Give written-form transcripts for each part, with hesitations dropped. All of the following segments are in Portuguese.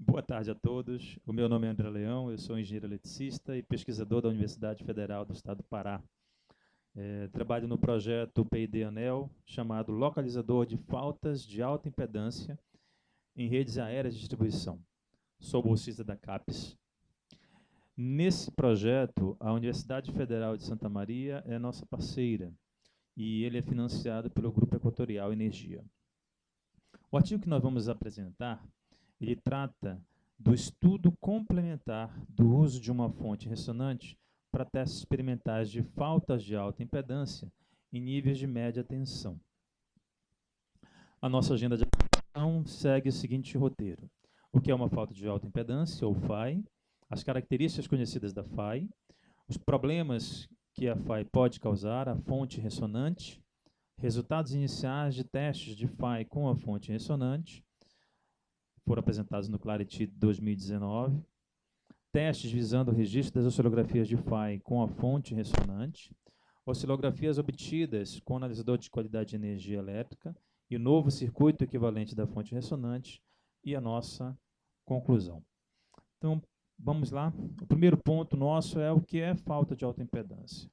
Boa tarde a todos. O meu nome é André Leão, eu sou engenheiro eletricista e pesquisador da Universidade Federal do Estado do Pará. Trabalho no projeto PID-ANEL, chamado Localizador de Faltas de Alta Impedância em Redes Aéreas de Distribuição. Sou bolsista da CAPES. Nesse projeto, a Universidade Federal de Santa Maria é nossa parceira e ele é financiado pelo Grupo Equatorial Energia. O artigo que nós vamos apresentar, ele trata do estudo complementar do uso de uma fonte ressonante para testes experimentais de faltas de alta impedância em níveis de média tensão. A nossa agenda de aplicação segue o seguinte roteiro: o que é uma falta de alta impedância, ou FAI, as características conhecidas da FAI, os problemas que a FAI pode causar, a fonte ressonante, resultados iniciais de testes de FAI com a fonte ressonante, foram apresentados no Clarity 2019, testes visando o registro das oscilografias de FAI com a fonte ressonante, oscilografias obtidas com o analisador de qualidade de energia elétrica e o novo circuito equivalente da fonte ressonante e a nossa conclusão. Então, vamos lá. O primeiro ponto nosso é o que é falta de alta impedância.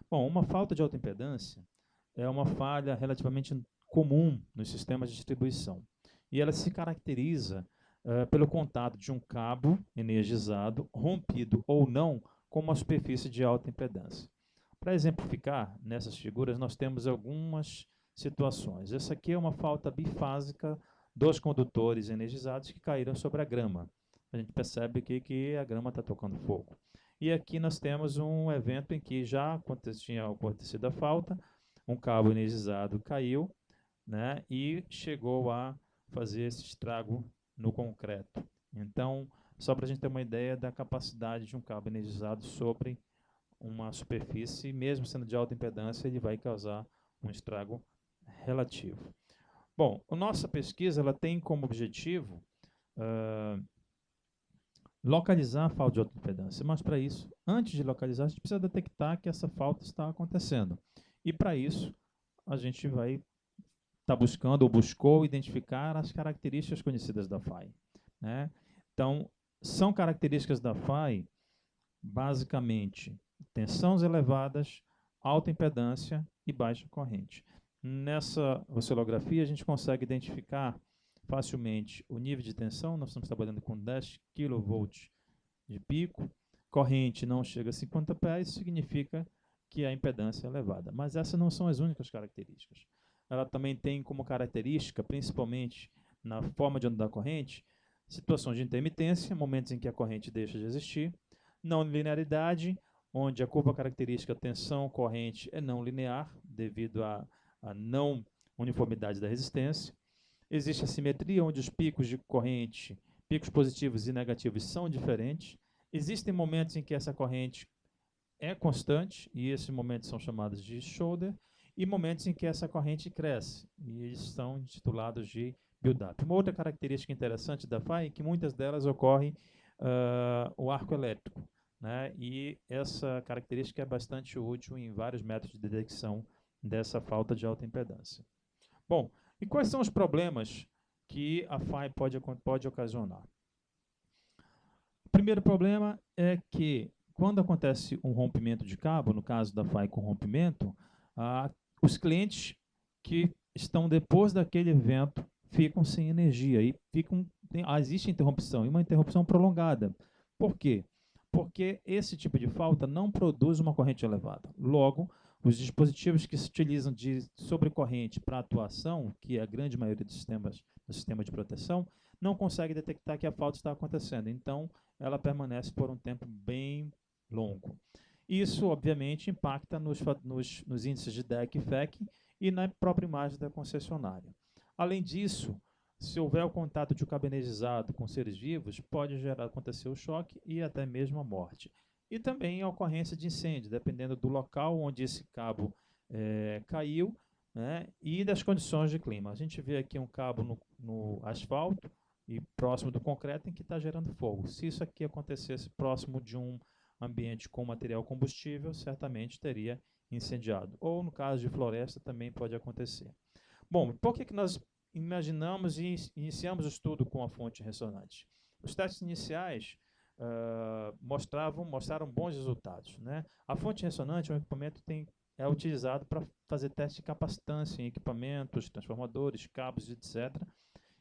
Bom, uma falta de alta impedância é uma falha relativamente comum nos sistemas de distribuição. E ela se caracteriza pelo contato de um cabo energizado, rompido ou não, com uma superfície de alta impedância. Para exemplificar, nessas figuras, nós temos algumas situações. Essa aqui é uma falta bifásica dos condutores energizados que caíram sobre a grama. A gente percebe aqui que a grama está tocando fogo. E aqui nós temos um evento em que já tinha acontecido a falta, um cabo energizado caiu, né, e chegou a fazer esse estrago no concreto. Então, só para a gente ter uma ideia da capacidade de um cabo energizado sobre uma superfície, mesmo sendo de alta impedância, ele vai causar um estrago relativo. Bom, a nossa pesquisa ela tem como objetivo localizar a falta de alta impedância, mas para isso, antes de localizar, a gente precisa detectar que essa falta está acontecendo. E para isso, a gente vai estar buscando ou buscou identificar as características conhecidas da FAI, né? Então, são características da FAI, basicamente, tensões elevadas, alta impedância e baixa corrente. Nessa oscilografia, a gente consegue identificar facilmente o nível de tensão. Nós estamos trabalhando com 10 kV de pico, corrente não chega a 50 pés, isso significa que a impedância é elevada. Mas essas não são as únicas características. Ela também tem como característica, principalmente na forma de onda da corrente, situações de intermitência, momentos em que a corrente deixa de existir, não linearidade, onde a curva característica tensão-corrente é não linear, devido à não uniformidade da resistência. Existe a simetria, onde os picos de corrente, picos positivos e negativos, são diferentes. Existem momentos em que essa corrente é constante, e esses momentos são chamados de shoulder, e momentos em que essa corrente cresce, e eles são intitulados de build-up. Uma outra característica interessante da FAI é que muitas delas ocorrem o arco elétrico, né? E essa característica é bastante útil em vários métodos de detecção dessa falta de alta impedância. Bom, e quais são os problemas que a FAI pode ocasionar? O primeiro problema é que, quando acontece um rompimento de cabo, no caso da FAI com rompimento, os clientes que estão depois daquele evento ficam sem energia e existe interrupção, e uma interrupção prolongada. Por quê? Porque esse tipo de falta não produz uma corrente elevada. Logo, os dispositivos que se utilizam de sobrecorrente para atuação, que é a grande maioria dos sistemas do sistema de proteção, não consegue detectar que a falta está acontecendo. Então, ela permanece por um tempo bem longo. Isso, obviamente, impacta nos índices de DEC e FEC e na própria imagem da concessionária. Além disso, se houver o contato de um cabo energizado com seres vivos, pode acontecer o choque e até mesmo a morte. E também a ocorrência de incêndio, dependendo do local onde esse cabo caiu, né, e das condições de clima. A gente vê aqui um cabo no asfalto e próximo do concreto em que está gerando fogo. Se isso aqui acontecesse próximo de um ambiente com material combustível, certamente teria incendiado. Ou no caso de floresta também pode acontecer. Bom, por que nós imaginamos e iniciamos o estudo com a fonte ressonante? Os testes iniciais mostraram bons resultados, né? A fonte ressonante é um equipamento que é utilizado para fazer teste de capacitância em equipamentos, transformadores, cabos, etc.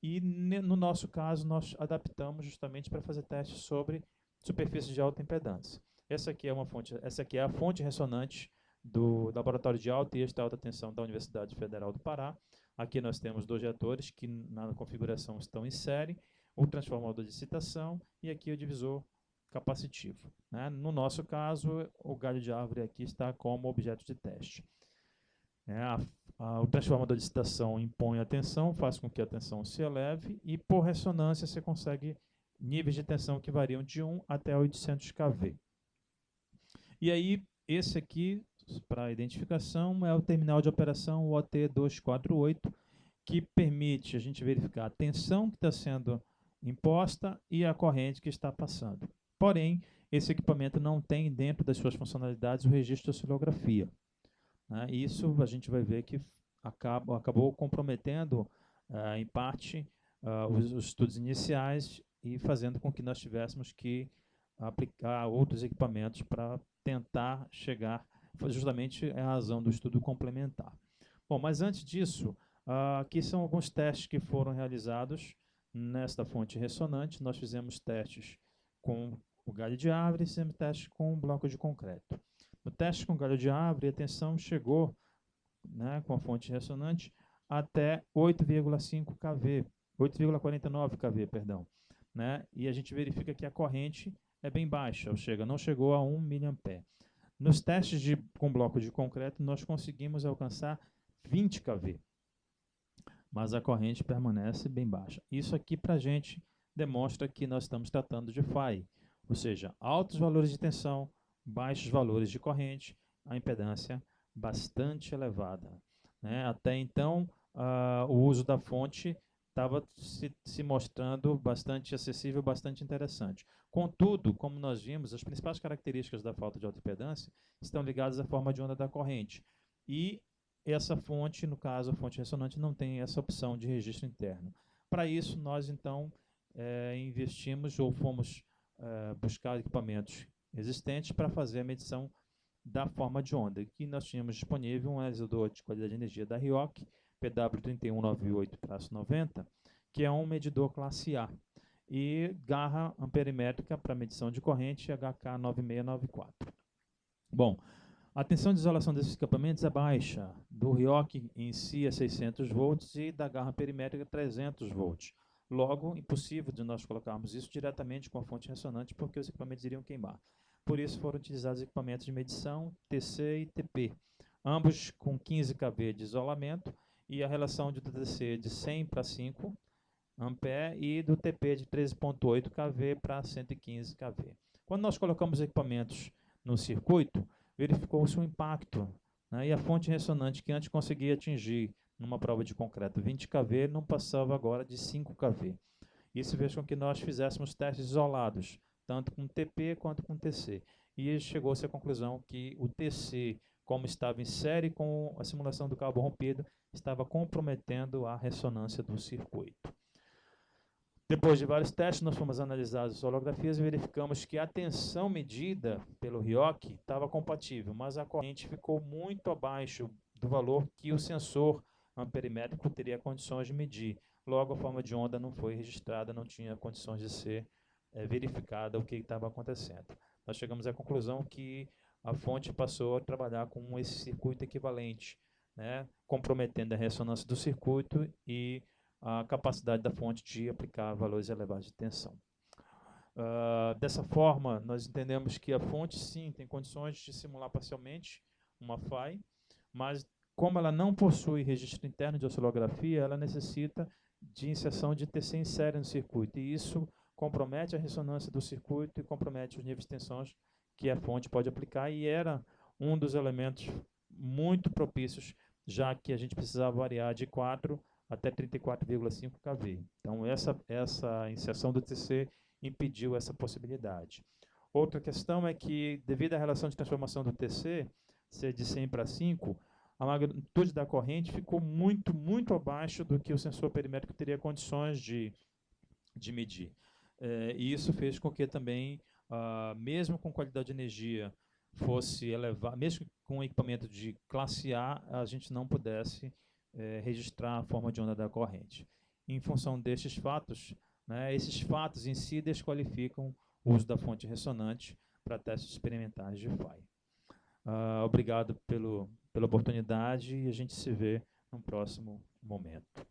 E no nosso caso, nós adaptamos justamente para fazer testes sobre superfícies de alta impedância. Essa aqui é a fonte ressonante do Laboratório de Alta e Extra Alta Tensão da Universidade Federal do Pará. Aqui nós temos 2 reatores que na configuração estão em série, o transformador de excitação e aqui o divisor capacitivo, né? No nosso caso, o galho de árvore aqui está como objeto de teste. O transformador de excitação impõe a tensão, faz com que a tensão se eleve e por ressonância você consegue níveis de tensão que variam de 1 até 800 kV. E aí, esse aqui, para identificação, é o terminal de operação OT248, que permite a gente verificar a tensão que está sendo imposta e a corrente que está passando. Porém, esse equipamento não tem dentro das suas funcionalidades o registro de oscilografia, né? Isso a gente vai ver que acabou comprometendo, em parte, os estudos iniciais e fazendo com que nós tivéssemos que aplicar outros equipamentos para tentar chegar, justamente a razão do estudo complementar. Bom, mas antes disso, aqui são alguns testes que foram realizados nesta fonte ressonante. Nós fizemos testes com o galho de árvore e fizemos testes com um bloco de concreto. No teste com galho de árvore, a tensão chegou, né, com a fonte ressonante até 8,5 kV, 8,49 kV, perdão, né? E a gente verifica que a corrente é bem baixa, não chegou a 1 mA. Nos testes com bloco de concreto, nós conseguimos alcançar 20 kV, mas a corrente permanece bem baixa. Isso aqui para a gente demonstra que nós estamos tratando de FAI, ou seja, altos valores de tensão, baixos valores de corrente, a impedância bastante elevada, né? Até então, o uso da fonte estava se mostrando bastante acessível, bastante interessante. Contudo, como nós vimos, as principais características da falta de alta impedância estão ligadas à forma de onda da corrente. E essa fonte, no caso, a fonte ressonante, não tem essa opção de registro interno. Para isso, nós então investimos ou fomos buscar equipamentos existentes para fazer a medição da forma de onda. Aqui nós tínhamos disponível um analisador de qualidade de energia da RIOC, PW3198-90, que é um medidor classe A, e garra amperimétrica para medição de corrente HK9694. Bom, a tensão de isolação desses equipamentos é baixa, do RIOC em si é 600 volts e da garra perimétrica 300 volts. Logo, impossível de nós colocarmos isso diretamente com a fonte ressonante, porque os equipamentos iriam queimar. Por isso foram utilizados equipamentos de medição TC e TP, ambos com 15 kV de isolamento e a relação do TC de 100 para 5 ampere e do TP de 13,8 kV para 115 kV. Quando nós colocamos equipamentos no circuito, verificou-se um impacto, né? E a fonte ressonante que antes conseguia atingir numa prova de concreto 20 kV não passava agora de 5 kV. Isso fez com que nós fizéssemos testes isolados, tanto com TP quanto com TC. E chegou-se à conclusão que o TC, como estava em série com a simulação do cabo rompido, estava comprometendo a ressonância do circuito. Depois de vários testes, nós fomos analisar as holografias e verificamos que a tensão medida pelo RIOC estava compatível, mas a corrente ficou muito abaixo do valor que o sensor amperimétrico teria condições de medir. Logo, a forma de onda não foi registrada, não tinha condições de ser verificada o que estava acontecendo. Nós chegamos à conclusão que a fonte passou a trabalhar com esse circuito equivalente, né, comprometendo a ressonância do circuito e a capacidade da fonte de aplicar valores elevados de tensão. Dessa forma, nós entendemos que a fonte, sim, tem condições de simular parcialmente uma FAI, mas como ela não possui registro interno de oscilografia, ela necessita de inserção de TC em série no circuito, e isso compromete a ressonância do circuito e compromete os níveis de tensões que a fonte pode aplicar, e era um dos elementos muito propícios, já que a gente precisava variar de 4 até 34,5 kV. Então, essa inserção do TC impediu essa possibilidade. Outra questão é que, devido à relação de transformação do TC, ser de 100 para 5, a magnitude da corrente ficou muito, muito abaixo do que o sensor perimétrico teria condições de medir. E isso fez com que também, mesmo com qualidade de energia fosse elevada, mesmo com equipamento de classe A gente não pudesse registrar a forma de onda da corrente. Em função destes fatos, né, esses fatos em si desqualificam o uso da fonte ressonante para testes experimentais de FAI. Obrigado pela oportunidade e a gente se vê no próximo momento.